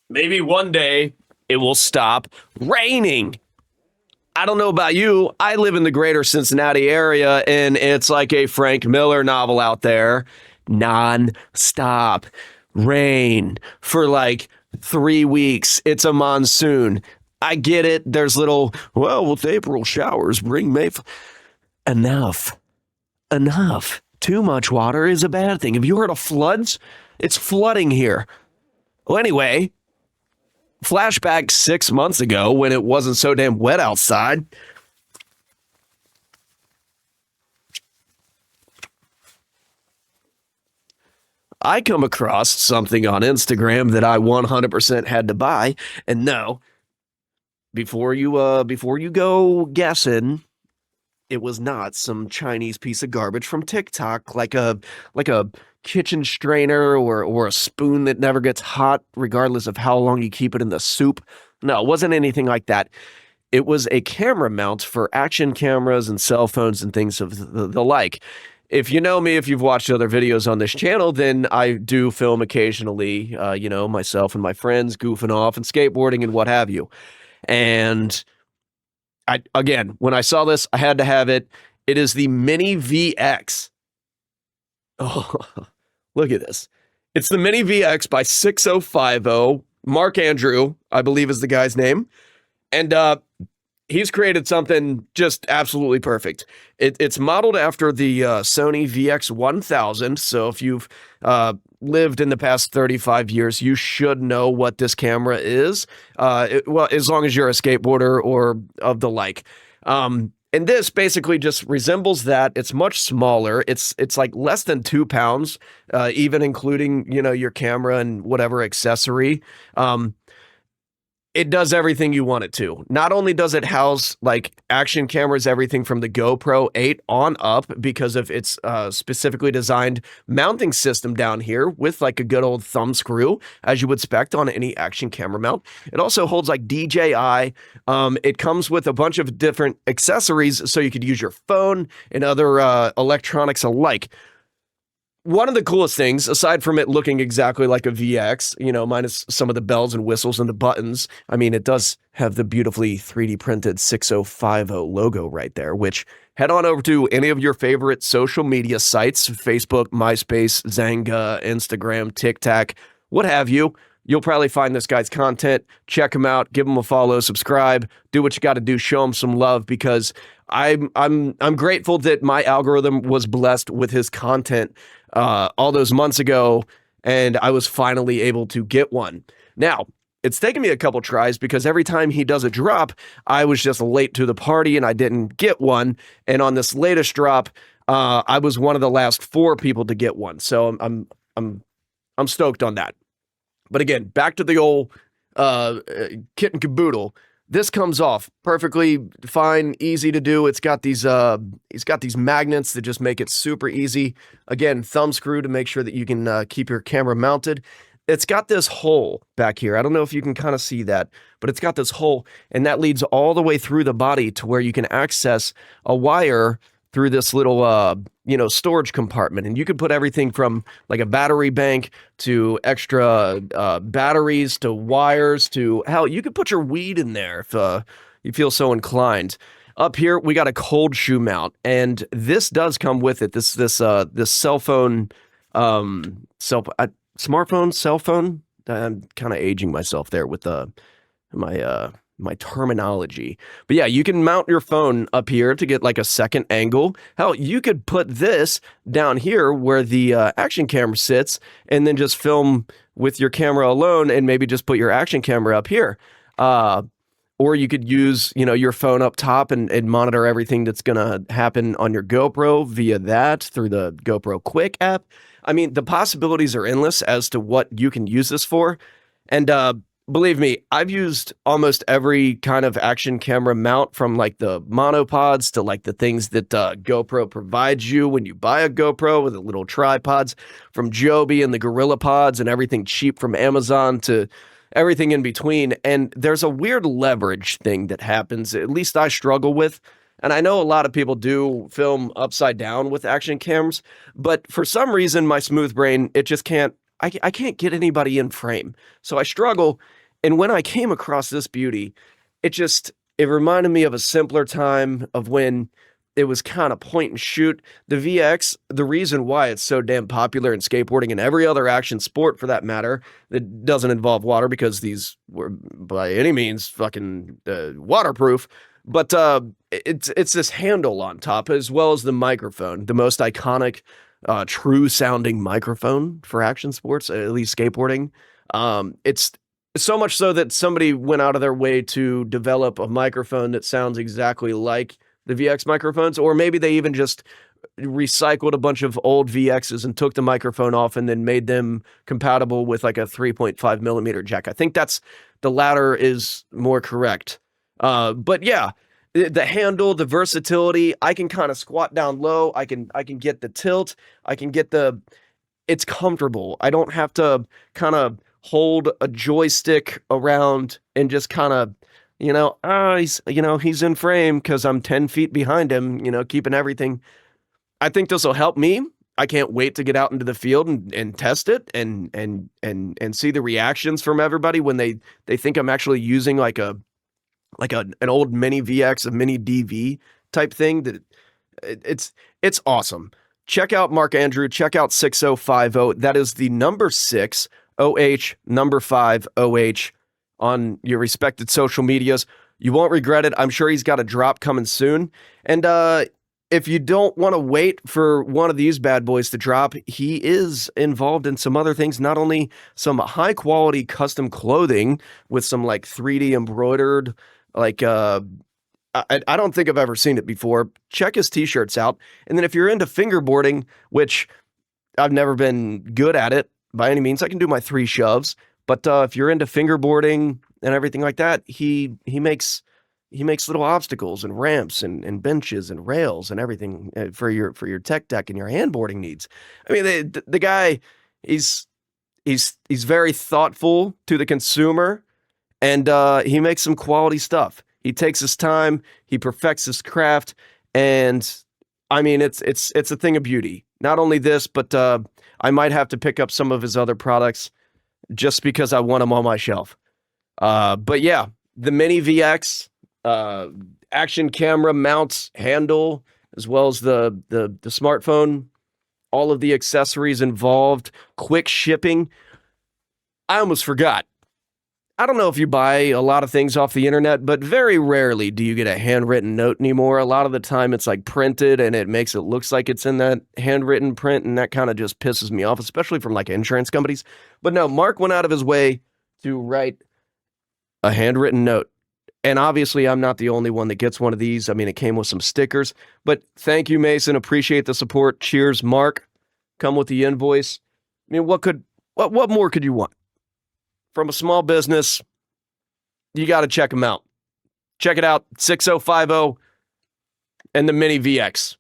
Maybe one day it will stop raining. I don't know about you. I live in the greater Cincinnati area, and it's like a Frank Miller novel out there. Non-stop rain for like 3 weeks. It's a monsoon. I get it. There's little, well, with April showers bring May. Enough. Too much water is a bad thing. Have you heard of floods? It's flooding here. Well, anyway, flashback 6 months ago when it wasn't so damn wet outside. I come across something on Instagram that I 100% had to buy. And no, before you go guessing, it was not some Chinese piece of garbage from TikTok, like a kitchen strainer or a spoon that never gets hot, regardless of how long you keep it in the soup. No, it wasn't anything like that. It was a camera mount for action cameras and cell phones and things of the like. If you know me, if you've watched other videos on this channel, then I do film occasionally, myself and my friends goofing off and skateboarding and what have you. And when I saw this, I had to have it. It is the Mini VX. Oh, look at this. It's the Mini VX by 6050. Mark Andrew, I believe is the guy's name. And he's created something just absolutely perfect. It's modeled after the Sony VX1000. So if you've lived in the past 35 years, you should know what this camera is. As long as you're a skateboarder or of the like. And this basically just resembles that. It's much smaller. It's like less than 2 pounds, even including, your camera and whatever accessory. It does everything you want it to. Not only does it house like action cameras, everything from the GoPro 8 on up because of its specifically designed mounting system down here with like a good old thumb screw, as you would expect on any action camera mount. It also holds like DJI. It comes with a bunch of different accessories so you could use your phone and other electronics alike. One of the coolest things, aside from it looking exactly like a VX, minus some of the bells and whistles and the buttons, I mean, it does have the beautifully 3D printed 6050 logo right there, which head on over to any of your favorite social media sites, Facebook, MySpace, Zanga, Instagram, TikTok, what have you. You'll probably find this guy's content. Check him out, give him a follow, subscribe, do what you got to do, show him some love because I'm grateful that my algorithm was blessed with his content all those months ago, and I was finally able to get one. Now, it's taken me a couple tries because every time he does a drop, I was just late to the party and I didn't get one. And on this latest drop, I was one of the last 4 people to get one. So I'm stoked on that. But again, back to the old kit and caboodle. This comes off perfectly fine, easy to do. It's got these magnets that just make it super easy. Again, thumb screw to make sure that you can keep your camera mounted. It's got this hole back here. I don't know if you can kind of see that, but it's got this hole, and that leads all the way through the body to where you can access a wire through this little, storage compartment. And you can put everything from like a battery bank to extra batteries to wires to, hell, you could put your weed in there if you feel so inclined. Up here, we got a cold shoe mount, and this does come with it. This cell phone, smartphone, cell phone. I'm kind of aging myself there with my terminology. But yeah, you can mount your phone up here to get like a second angle. Hell, you could put this down here where the action camera sits and then just film with your camera alone and maybe just put your action camera up here. Or you could use, your phone up top and monitor everything that's going to happen on your GoPro via that through the GoPro Quick app. I mean, the possibilities are endless as to what you can use this for. And believe me, I've used almost every kind of action camera mount, from like the monopods to like the things that GoPro provides you when you buy a GoPro with the little tripods, from Joby and the Gorilla Pods and everything cheap from Amazon to everything in between. And there's a weird leverage thing that happens, at least I struggle with, And I know a lot of people do film upside down with action cams, but for some reason, my smooth brain, it just can't, I can't get anybody in frame. So I struggle. And when I came across this beauty, it reminded me of a simpler time of when it was kind of point and shoot. The VX, the reason why it's so damn popular in skateboarding and every other action sport for that matter that doesn't involve water, because these were by any means fucking waterproof. But it's this handle on top as well as the microphone, the most iconic, true sounding microphone for action sports, at least skateboarding. It's so much so that somebody went out of their way to develop a microphone that sounds exactly like the VX microphones, or maybe they even just recycled a bunch of old VXs and took the microphone off and then made them compatible with like a 3.5 millimeter jack. I think the latter is more correct. But yeah, the handle, the versatility, I can kind of squat down low. I can get the tilt. It's comfortable. I don't have to kind of hold a joystick around and just kind of, he's in frame because I'm 10 feet behind him, keeping everything. I think this will help me. I can't wait to get out into the field and test it and see the reactions from everybody when they think I'm actually using like an old mini VX, a mini DV type thing. That it's awesome. Check out Mark Andrew. Check out 6050. That is the number 6 OH number 5 OH on your respected social medias. You won't regret it. I'm sure he's got a drop coming soon. And if you don't want to wait for one of these bad boys to drop, he is involved in some other things, not only some high quality custom clothing with some like 3D embroidered, like I don't think I've ever seen it before. Check his t-shirts out. And then if you're into fingerboarding, which I've never been good at it by any means, I can do my 3 shoves. But if you're into fingerboarding and everything like that, he makes little obstacles and ramps and benches and rails and everything for your tech deck and your handboarding needs. I mean, the guy, he's very thoughtful to the consumer, and he makes some quality stuff. He takes his time, he perfects his craft, and I mean, it's a thing of beauty. Not only this, but I might have to pick up some of his other products just because I want them on my shelf. But yeah, the Mini VX, action camera mounts, handle, as well as the smartphone, all of the accessories involved, quick shipping. I almost forgot. I don't know if you buy a lot of things off the internet, but very rarely do you get a handwritten note anymore. A lot of the time it's like printed and it makes it looks like it's in that handwritten print, and that kind of just pisses me off, especially from like insurance companies. But no, Mark went out of his way to write a handwritten note. And obviously I'm not the only one that gets one of these. I mean, it came with some stickers, but thank you, Mason. Appreciate the support. Cheers, Mark. Come with the invoice. I mean, what more could you want? From a small business, you got to check them out. Check it out, 6050 and the Mini VX.